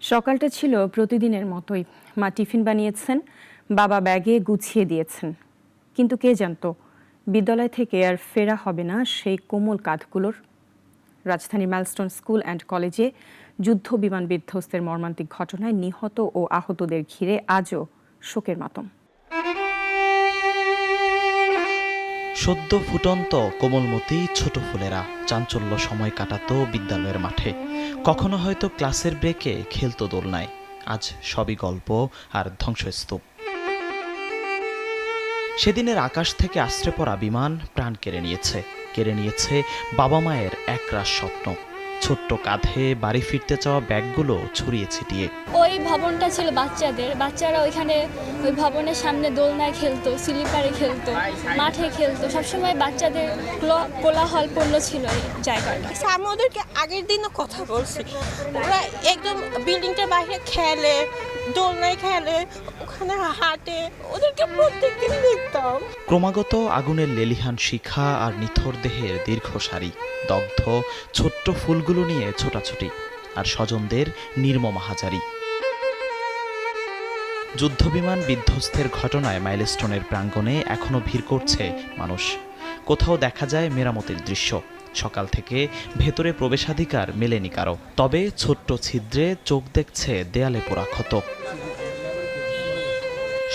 সকালটা ছিল প্রতিদিনের মতোই। মা টিফিন বানিয়েছেন, বাবা ব্যাগে গুছিয়ে দিয়েছেন। কিন্তু কে জানতো বিদ্যালয় থেকে আর ফেরা হবে না সেই কোমল কাঁধগুলোর। রাজধানীর মাইলস্টোন স্কুল অ্যান্ড কলেজে যুদ্ধ বিমান বিধ্বস্তের মর্মান্তিক ঘটনায় নিহত ও আহতদের ঘিরে আজও শোকের মাতম। সদ্য ফুটন্ত কোমলমতি ছোট ফুলেরা চাঞ্চল্য সময় কাটাতো বিদ্যালয়ের মাঠে। কখনো হয়তো ক্লাসের ব্রেকে খেলতো দোলনায়। আজ সবই গল্প আর ধ্বংসস্তূপ। সেদিনের আকাশ থেকে আছড়ে পড়া বিমান প্রাণ কেড়ে নিয়েছে বাবা মায়ের একরাশ স্বপ্ন। ছোট্ট কাঁধে বাড়ি ফিরতে চাওয়া ব্যাগগুলো ছড়িয়ে ছিটিয়ে। ওই ভবনটা ছিল বাচ্চারা ওইখানে ওই ভবনের সামনে দোলনায় খেলতো, স্লিপারে খেলতো, মাঠে খেলতো। সবসময় বাচ্চাদের কোলাহলপূর্ণ ছিল এই জায়গাটা। আমি ওদেরকে আগের দিনও কথা বলছি, ওরা একদম বিল্ডিংটার বাইরে খেলে, দোলনায় খেলে, ওখানে হাঁটে, ওদেরকে প্রত্যেকদিন দেখতাম। ক্রমাগত আগুনের লেলিহান শিখা আর নিথর দেহের দীর্ঘ সারি, দগ্ধ ছোট্ট ফুলগুলো নিয়ে ছোটাছুটি, আর স্বজনদের নির্মম হাজারি। যুদ্ধবিমান বিধ্বস্তের ঘটনায় মাইলস্টোনের প্রাঙ্গণে এখনো ভিড় করছে মানুষ। কোথাও দেখা যায় মেরামতের দৃশ্য। সকাল থেকে ভেতরে প্রবেশাধিকার মেলেনি কারো। তবে ছোট্ট ছিদ্রে চোখ দেখছে দেয়ালে পোড়া ক্ষত।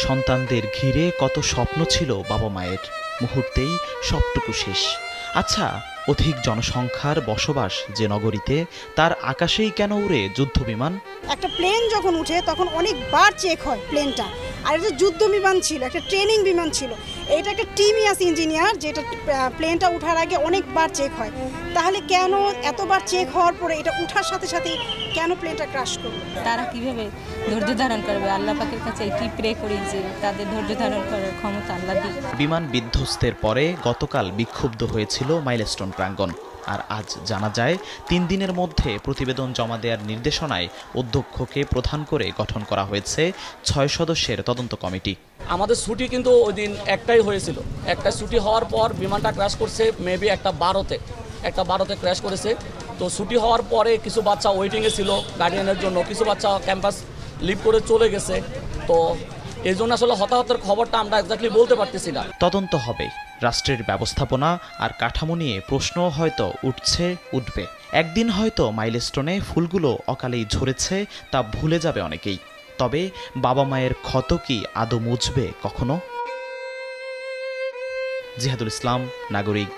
সন্তানদের ঘিরে কত স্বপ্ন ছিল বাবা মায়ের, মুহূর্তেই সবটুকু শেষ। আচ্ছা, অধিক জনসংখ্যার বসবাস যে নগরীতে, তার আকাশেই কেন উড়ে যুদ্ধবিমান? একটা প্লেন যখন উঠে তখন অনেকবার চেক হয় প্লেনটা। আর এটা যুদ্ধ বিমান ছিল, একটা ট্রেনিং বিমান ছিল। এটা একটা টিমই আছে ইঞ্জিনিয়ার, যেটা প্লেনটা ওঠার আগে অনেকবার চেক হয়। তাহলে কেন এতবার চেক হওয়ার পরে এটা উঠার সাথে সাথে কেন প্লেনটা ক্র্যাশ করলো? তারা কিভাবে ধৈর্য ধারণ করবে? আল্লাহ পাকের কাছে এটি প্রে করি যে তাদের ধৈর্য ধারণ করার ক্ষমতা আল্লাহ দিক। বিমান বিধ্বস্তের পরে গতকাল বিক্ষুব্ধ হয়েছিল মাইলস্টোন প্রাঙ্গণ। আর আজ জানা যায় 3 দিনের মধ্যে প্রতিবেদন জমা দেওয়ার নির্দেশনায় অধ্যক্ষকে প্রধান করে গঠন করা হয়েছে 6 সদস্যের তদন্ত কমিটি। আমাদের ছুটি কিন্তু ওই দিন একটাই হয়েছিল। একটা ছুটি হওয়ার পর বিমানটা ক্র্যাশ করছে মেবি একটা 12তে ক্র্যাশ করেছে। তো ছুটি হওয়ার পরে কিছু বাচ্চা ওয়েটিংয়ে ছিল গার্ডিয়ানের জন্য, কিছু বাচ্চা ক্যাম্পাস লিভ করে চলে গেছে। তো এই জন্য আসলে হতাহতের খবরটা আমরা এক্স্যাক্টলি বলতে পারতেছি না। তদন্ত হবে। রাষ্ট্রের ব্যবস্থাপনা আর কাঠামো নিয়ে প্রশ্নও হয়তো উঠবে। একদিন হয়তো মাইলস্টোনে ফুলগুলো অকালেই ঝরেছে, তা ভুলে যাবে অনেকেই। তবে বাবা মায়ের ক্ষত কি আদৌ মুছবে কখনো? জিহাদুল ইসলাম, নাগরিক।